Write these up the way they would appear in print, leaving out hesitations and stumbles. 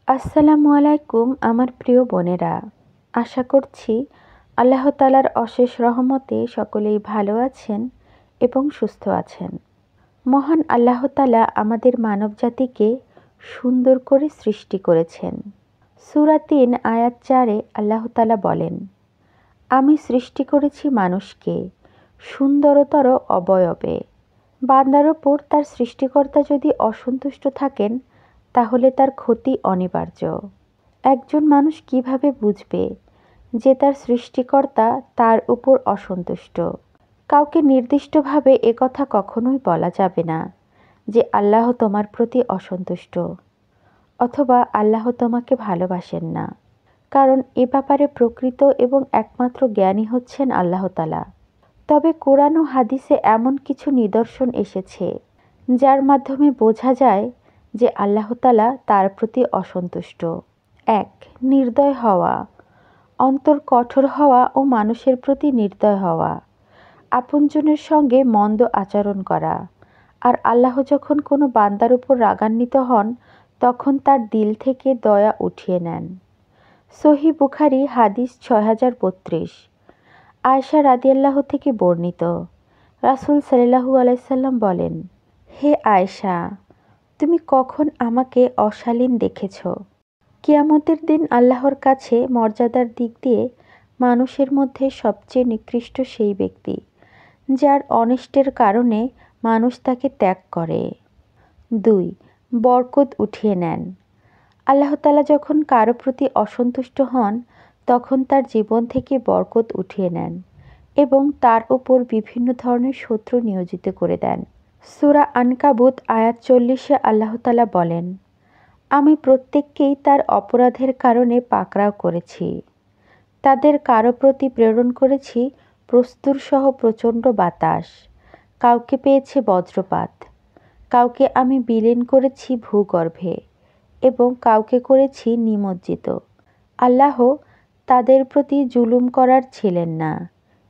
আসসালামু আলাইকুম আমার প্রিয় বোনেরা। আশা করছি আল্লাহ তাআলার অশেষ রহমতে সকলেই ভালো আছেন এবং সুস্থ আছেন। মহান আল্লাহ তাআলা আমাদের মানবজাতিকে সুন্দর করে সৃষ্টি করেছেন। সূরা ৩ আয়াত ৪-এ আল্লাহ তাআলা বলেন, আমি সৃষ্টি করেছি মানুষকে সুন্দরতর অবয়বে। বান্দার ওপর তার সৃষ্টিকর্তা যদি অসন্তুষ্ট থাকেন তাহলে তার ক্ষতি অনিবার্য। একজন মানুষ কিভাবে বুঝবে যে তার সৃষ্টিকর্তা তার উপর অসন্তুষ্ট? কাউকে নির্দিষ্টভাবে একথা কখনোই বলা যাবে না যে আল্লাহ তোমার প্রতি অসন্তুষ্ট অথবা আল্লাহ তোমাকে ভালোবাসেন না, কারণ এ ব্যাপারে প্রকৃত এবং একমাত্র জ্ঞানী হচ্ছেন আল্লাহ তাআলা। তবে কোরআন ও হাদিসে এমন কিছু নিদর্শন এসেছে যার মাধ্যমে বোঝা যায় যে আল্লাহ তাআলা তার প্রতি অসন্তুষ্ট। ১. নির্দয় হওয়া, অন্তর কঠোর হওয়া ও মানুষের প্রতি নির্দয় হওয়া, আপনজনের সঙ্গে মন্দ আচরণ করা। আর আল্লাহ যখন কোনো বান্দার উপর রাগান্বিত হন তখন তার দিল থেকে দয়া উঠিয়ে নেন। সহিহ বুখারী হাদিস ৬০৩২। আয়েশা রাদিয়াল্লাহু থেকে বর্ণিত, রাসূল সাল্লাল্লাহু আলাইহি সাল্লাম বলেন, হে আয়েশা, তুমি কখন আমাকে অশালীন দেখেছ? কিয়ামতের দিন আল্লাহর কাছে মর্যাদার দিক দিয়ে মানুষের মধ্যে সবচেয়ে নিকৃষ্ট সেই ব্যক্তি যার অনিষ্টের কারণে মানুষ তাকে ত্যাগ করে। ২. বরকত উঠিয়ে নেন, আল্লাহ তাআলা যখন কারো প্রতি অসন্তুষ্ট হন তখন তার জীবন থেকে বরকত উঠিয়ে নেন এবং তার উপর বিভিন্ন ধরনের শত্রু নিয়োজিত করে দেন। সূরা আনকাবুত আয়াত ৪০-এ আল্লাহ তাআলা বলেন, আমি প্রত্যেককেই তার অপরাধের কারণে পাকড়াও করেছি। তাদের কারো প্রতি প্রেরণ করেছি প্রস্তুরসহ প্রচণ্ড বাতাস, কাউকে পেয়েছে বজ্রপাত, কাউকে আমি বিলীন করেছি ভূগর্ভে এবং কাউকে করেছি নিমজ্জিত। আল্লাহ তাদের প্রতি জুলুম করার ছিলেন না,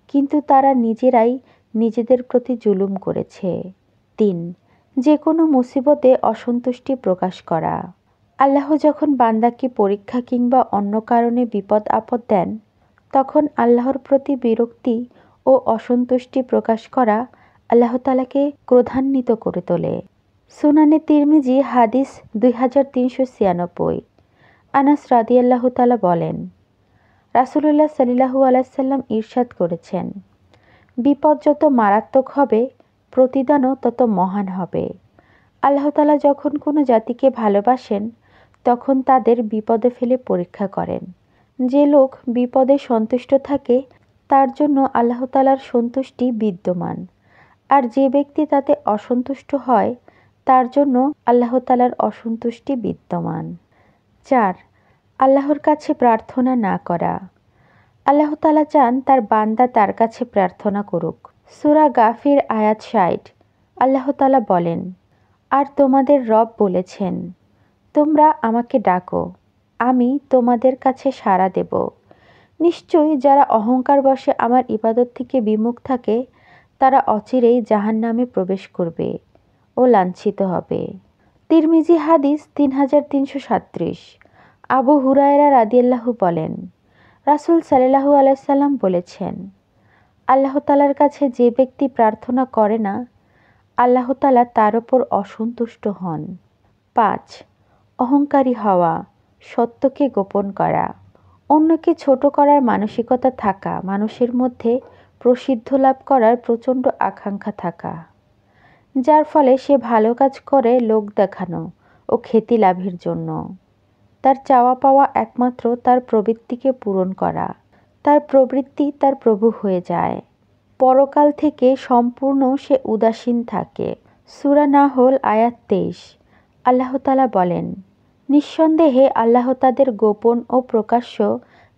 কিন্তু তারা নিজেরাই নিজেদের প্রতি জুলুম করেছে। ৩. যে কোনো মুসিবতে অসন্তুষ্টি প্রকাশ করা, আল্লাহ যখন বান্দাকে পরীক্ষা কিংবা অন্য কারণে বিপদ আপদ দেন তখন আল্লাহর প্রতি বিরক্তি ও অসন্তুষ্টি প্রকাশ করা আল্লাহ তাআলাকে ক্রোধান্বিত করে তোলে। সুনানে তিরমিজি হাদিস ২৩৯৬। আনাস রাদিয়াল্লাহু তাআলা বলেন, রাসূলুল্লাহ সাল্লাল্লাহু আলাইহি সাল্লাম ইরশাদ করেছেন, বিপদ যত মারাত্মক হবে প্রতিদানও তত মহান হবে। আল্লাহ তাআলা যখন কোনো জাতিকে ভালোবাসেন তখন তাদের বিপদে ফেলে পরীক্ষা করেন। যে লোক বিপদে সন্তুষ্ট থাকে তার জন্য আল্লাহ তাআলার সন্তুষ্টি বিদ্যমান, আর যে ব্যক্তি তাতে অসন্তুষ্ট হয় তার জন্য আল্লাহ তাআলার অসন্তুষ্টি বিদ্যমান। ৪. আল্লাহর কাছে প্রার্থনা না করা, আল্লাহ তাআলা চান তার বান্দা তার কাছে প্রার্থনা করুক। সূরা গাফির আয়াত ৬০, আল্লাহ তাআলা বলেন, আর তোমাদের রব বলেছেন, তোমরা আমাকে ডাকো, আমি তোমাদের কাছে সাড়া দেব। নিশ্চয়ই যারা অহংকার বশে আমার ইবাদত থেকে বিমুখ থাকে তারা অচিরেই জাহান্নামে প্রবেশ করবে ও লাঞ্ছিত হবে। তিরমিজি হাদিস ৩৩৩৭। আবু হুরায়রা রাদিয়াল্লাহু বলেন, রাসূল সাল্লাল্লাহু আলাইহি সাল্লাম বলেছেন, আল্লাহ তাআলার কাছে যে ব্যক্তি প্রার্থনা করে না আল্লাহ তাআলা তার উপর অসন্তুষ্ট হন। ৫. অহংকারী হওয়া, সত্যকে গোপন করা, অন্যকে ছোট করার মানসিকতা থাকা, মানুষের মধ্যে প্রসিদ্ধ লাভ করার প্রচণ্ড আকাঙ্ক্ষা থাকা, যার ফলে সে ভালো কাজ করে লোক দেখানো ও খ্যাতি লাভের জন্য। তার চাওয়া পাওয়া একমাত্র তার প্রবৃত্তিকে পূরণ করা, তার প্রবৃত্তি তার প্রভু হয়ে যায়। পরকাল থেকে সম্পূর্ণ সে উদাসীন থাকে। সূরা নাহল আয়াত ২৩, আল্লাহ তাআলা বলেন, নিঃসন্দেহে আল্লাহ তাদের গোপন ও প্রকাশ্য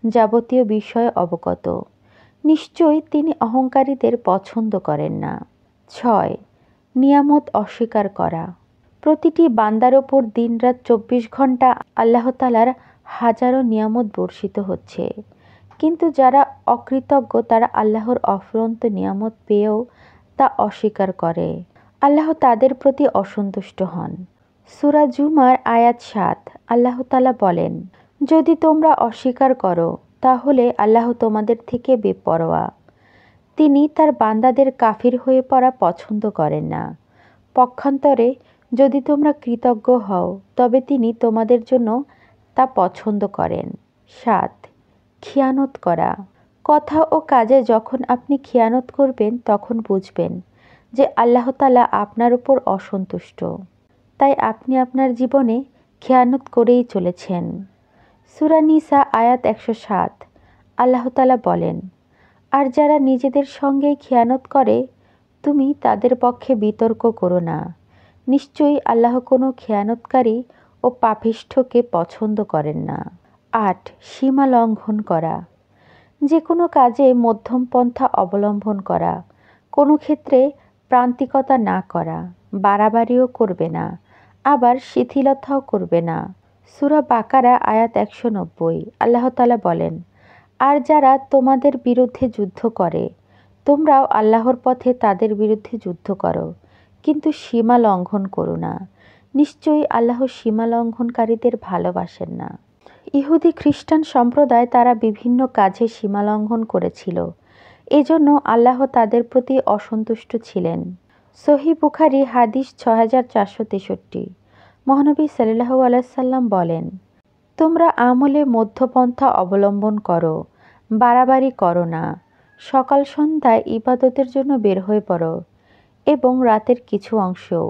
যাবতীয় বিষয়ে অবগত। নিশ্চয়ই তিনি অহংকারীদের পছন্দ করেন না। ৬. নিয়ামত অস্বীকার করা, প্রতিটি বান্দার ওপর দিনরাত ২৪ ঘন্টা আল্লাহ তাআলার হাজারো নিয়ামত বর্ষিত হচ্ছে, কিন্তু যারা অকৃতজ্ঞ তারা আল্লাহর অফুরন্ত নিয়ামত পেয়েও তা অস্বীকার করে। আল্লাহ তাদের প্রতি অসন্তুষ্ট হন। সূরা জুমার আয়াত ৭। আল্লাহ তাআলা বলেন, যদি তোমরা অস্বীকার করো তাহলে আল্লাহ তোমাদের থেকে বেপরোয়া। তিনি তার বান্দাদের কাফির হয়ে পড়া পছন্দ করেন না। পক্ষান্তরে যদি তোমরা কৃতজ্ঞ হও তবে তিনি তোমাদের জন্য তা পছন্দ করেন। ৭। খিয়ানত করা। কথা ও কাজে যখন আপনি খিয়ানত করবেন তখন বুঝবেন যে আল্লাহ তাআলা আপনার উপর অসন্তুষ্ট। তাই আপনি আপনার জীবনে খেয়ানত করেই চলেছেন। সূরা নিসা আয়াত ১০৭। আল্লাহ তাআলা বলেন, আর যারা নিজেদের সঙ্গেই খেয়ানত করে তুমি তাদের পক্ষে বিতর্ক করো না। নিশ্চয়ই আল্লাহ কোনো খেয়ানতকারী ও পাপিষ্ঠকে পছন্দ করেন না। ৮। সীমা লঙ্ঘন করা। যে কোনো কাজে মধ্যম পন্থা অবলম্বন করা, কোনো ক্ষেত্রে প্রান্তিকতা না করা, বাড়াবাড়িও করবে না, আবার শিথিলতাও করবে না। সূরা বাকারা আয়াত ১৯০। আল্লাহ তাআলা বলেন, আর যারা তোমাদের বিরুদ্ধে যুদ্ধ করে তোমরাও আল্লাহর পথে তাদের বিরুদ্ধে যুদ্ধ করো, কিন্তু সীমা লঙ্ঘন করো না। নিশ্চয়ই আল্লাহ সীমা লঙ্ঘনকারীদের ভালোবাসেন না। ইহুদি খ্রিস্টান সম্প্রদায় তারা বিভিন্ন কাজে সীমা লঙ্ঘন করেছিল, এজন্য আল্লাহ তাদের প্রতি অসন্তুষ্ট ছিলেন। সহিহ বুখারী হাদিস ৬৪৬৩। মহানবী সাল্লাল্লাহু আলাইহি সাল্লাম বলেন, তোমরা আমলে মধ্যপন্থা অবলম্বন করো, বাড়াবাড়ি করো না। সকাল সন্ধ্যায় ইবাদতের জন্য বের হয়ে পড়ো এবং রাতের কিছু অংশেও।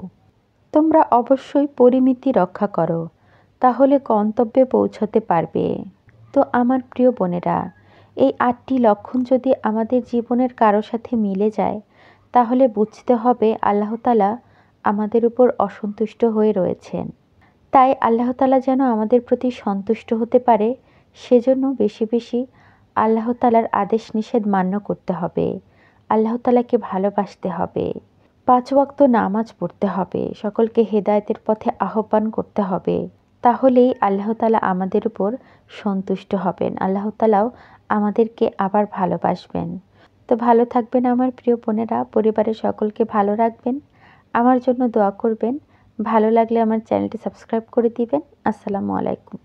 তোমরা অবশ্যই পরিমিতি রক্ষা করো, তাহলে গন্তব্যে পৌঁছতে পারবে। তো আমার প্রিয় বোনেরা, এই ৮টি লক্ষণ যদি আমাদের জীবনের কারো সাথে মিলে যায় তাহলে বুঝতে হবে আল্লাহ তাআলা আমাদের উপর অসন্তুষ্ট হয়ে রয়েছেন। তাই আল্লাহ তাআলা যেন আমাদের প্রতি সন্তুষ্ট হতে পারে সেজন্য বেশি বেশি আল্লাহ তাআলার আদেশ নিষেধ মান্য করতে হবে, আল্লাহ তাআলাকে ভালোবাসতে হবে, ৫ ওয়াক্ত নামাজ পড়তে হবে, সকলকে হেদায়েতের পথে আহ্বান করতে হবে। তাহলেই আল্লাহ তাআলা আমাদের উপর সন্তুষ্ট হবেন, আল্লাহ তাআলাও আমাদেরকে আবার ভালোবাসবেন। তো ভালো থাকবেন আমার প্রিয় বোনেরা, পরিবারের সকলকে ভালো রাখবেন, আমার জন্য দোয়া করবেন। ভালো লাগলে আমার চ্যানেলটি সাবস্ক্রাইব করে দিবেন। আসসালামু আলাইকুম।